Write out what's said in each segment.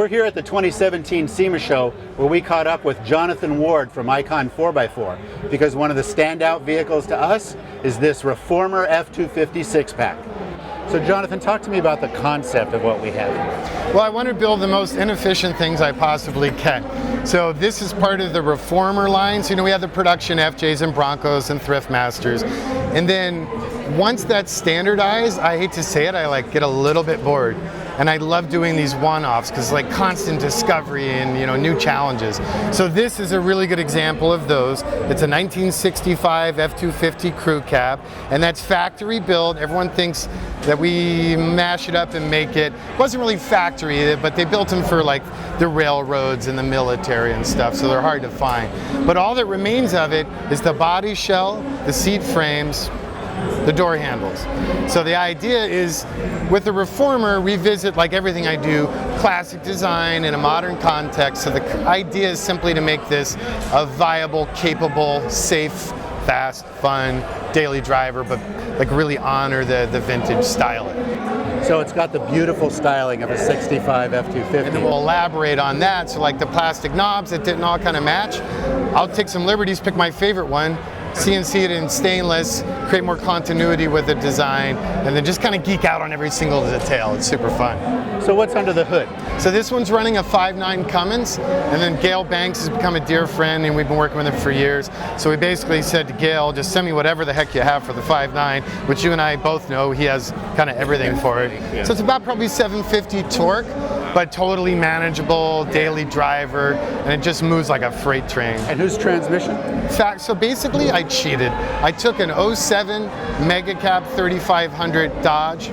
We're here at the 2017 SEMA Show where we caught up with Jonathan Ward from Icon 4x4 because one of the standout vehicles to us is this Reformer F250 six-pack. So Jonathan, talk to me about the concept of what we have. Well, I want to build the most inefficient things I possibly can. So this is part of the Reformer line. So, you know, we have the production FJs and Broncos and Thrift Masters. And then once that's standardized, I hate to say it, I get a little bit bored. And I love doing these one-offs because it's like constant discovery and, you know, new challenges. So this is a really good example of those. It's a 1965 F250 crew cab, and that's factory built. Everyone thinks that we mash it up and make it. It wasn't really factory, but they built them for like the railroads and the military and stuff, so they're hard to find. But all that remains of it is the body shell, the seat frames, the door handles. So the idea is, with the Reformer, revisit, like everything I do, classic design in a modern context. So the idea is simply to make this a viable, capable, safe, fast, fun, daily driver, but like really honor the vintage styling. So it's got the beautiful styling of a 65 F250. And then we'll elaborate on that. So like the plastic knobs that didn't all kind of match, I'll take some liberties, pick my favorite one, CNC it in stainless, create more continuity with the design, and then just kind of geek out on every single detail. It's super fun. So what's under the hood? So this one's running a 5.9 Cummins, and then Gail Banks has become a dear friend, and we've been working with him for years. So we basically said to Gail, just send me whatever the heck you have for the 5.9, which you and I both know he has kind of everything for it. Yeah. So it's about probably 750 torque, but totally manageable, daily driver, and it just moves like a freight train. And whose transmission? In fact, so basically I cheated. I took an 07 Mega Cab 3500 Dodge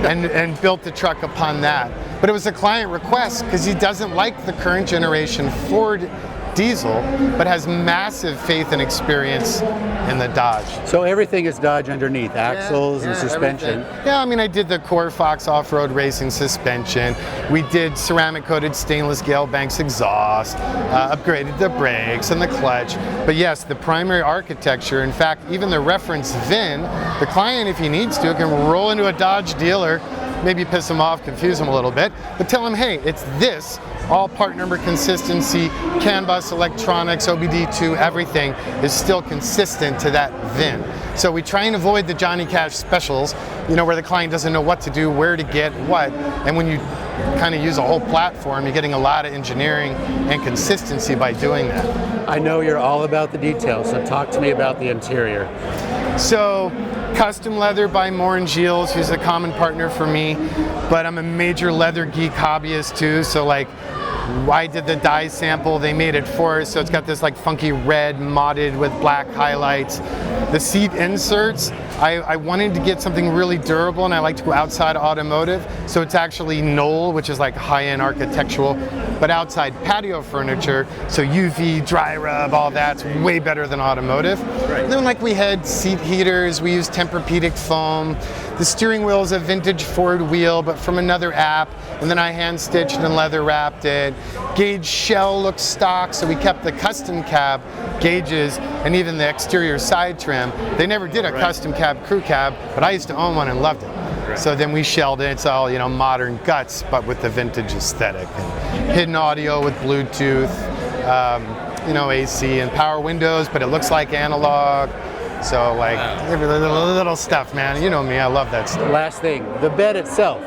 and built the truck upon that. But it was a client request because he doesn't like the current generation Ford diesel, but has massive faith and experience in the Dodge. So everything is Dodge underneath, axles and suspension. Everything. Yeah, I mean, I did the Core Fox off-road racing suspension. We did ceramic-coated stainless Gale Banks exhaust, upgraded the brakes and the clutch. But yes, the primary architecture, in fact, even the reference VIN, the client, if he needs to, can roll into a Dodge dealer, maybe piss them off, confuse them a little bit, but tell them, hey, it's this. All part number consistency, CAN bus, electronics, OBD2, everything is still consistent to that VIN. So we try and avoid the Johnny Cash specials, you know, where the client doesn't know what to do, where to get what. And when you kind of use a whole platform, you're getting a lot of engineering and consistency by doing that. I know you're all about the details, so talk to me about the interior. So, custom leather by Morin Gilles, who's a common partner for me, but I'm a major leather geek hobbyist too, so like I did the dye sample, they made it for us, so it's got this like funky red modded with black highlights. The seat inserts, I wanted to get something really durable, and I like to go outside automotive, so it's actually Knoll, which is like high-end architectural, but outside patio furniture, so UV, dry rub, all that's way better than automotive. Right. Then like we had seat heaters, we used Tempur-Pedic foam. The steering wheel is a vintage Ford wheel, but from another app, and then I hand-stitched and leather wrapped it. Gauge shell looks stock, so we kept the custom cab gauges and even the exterior side trim. They never did a custom cab crew cab, but I used to own one and loved it. Right. So then we shelled it. It's all, you know, modern guts, but with the vintage aesthetic. And hidden audio with Bluetooth, you know, AC and power windows, but it looks like analog. So like every little stuff, man. You know me, I love that stuff. Last thing, the bed itself.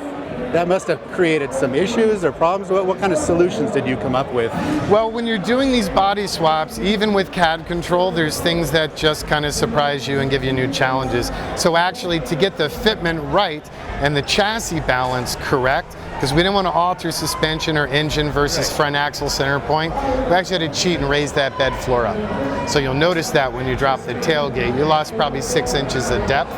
That must have created some issues or problems. What kind of solutions did you come up with? Well, when you're doing these body swaps, even with CAD control, there's things that just kind of surprise you and give you new challenges. So actually, to get the fitment right and the chassis balance correct, because we didn't want to alter suspension or engine versus front axle center point, we actually had to cheat and raise that bed floor up. So you'll notice that when you drop the tailgate, you lost probably 6 inches of depth,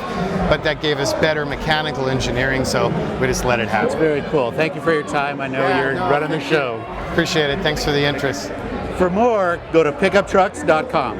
but that gave us better mechanical engineering, so we just let it happen. That's very cool. Thank you for your time. I know you're running the show. Appreciate it. Thanks for the interest. For more, go to pickuptrucks.com.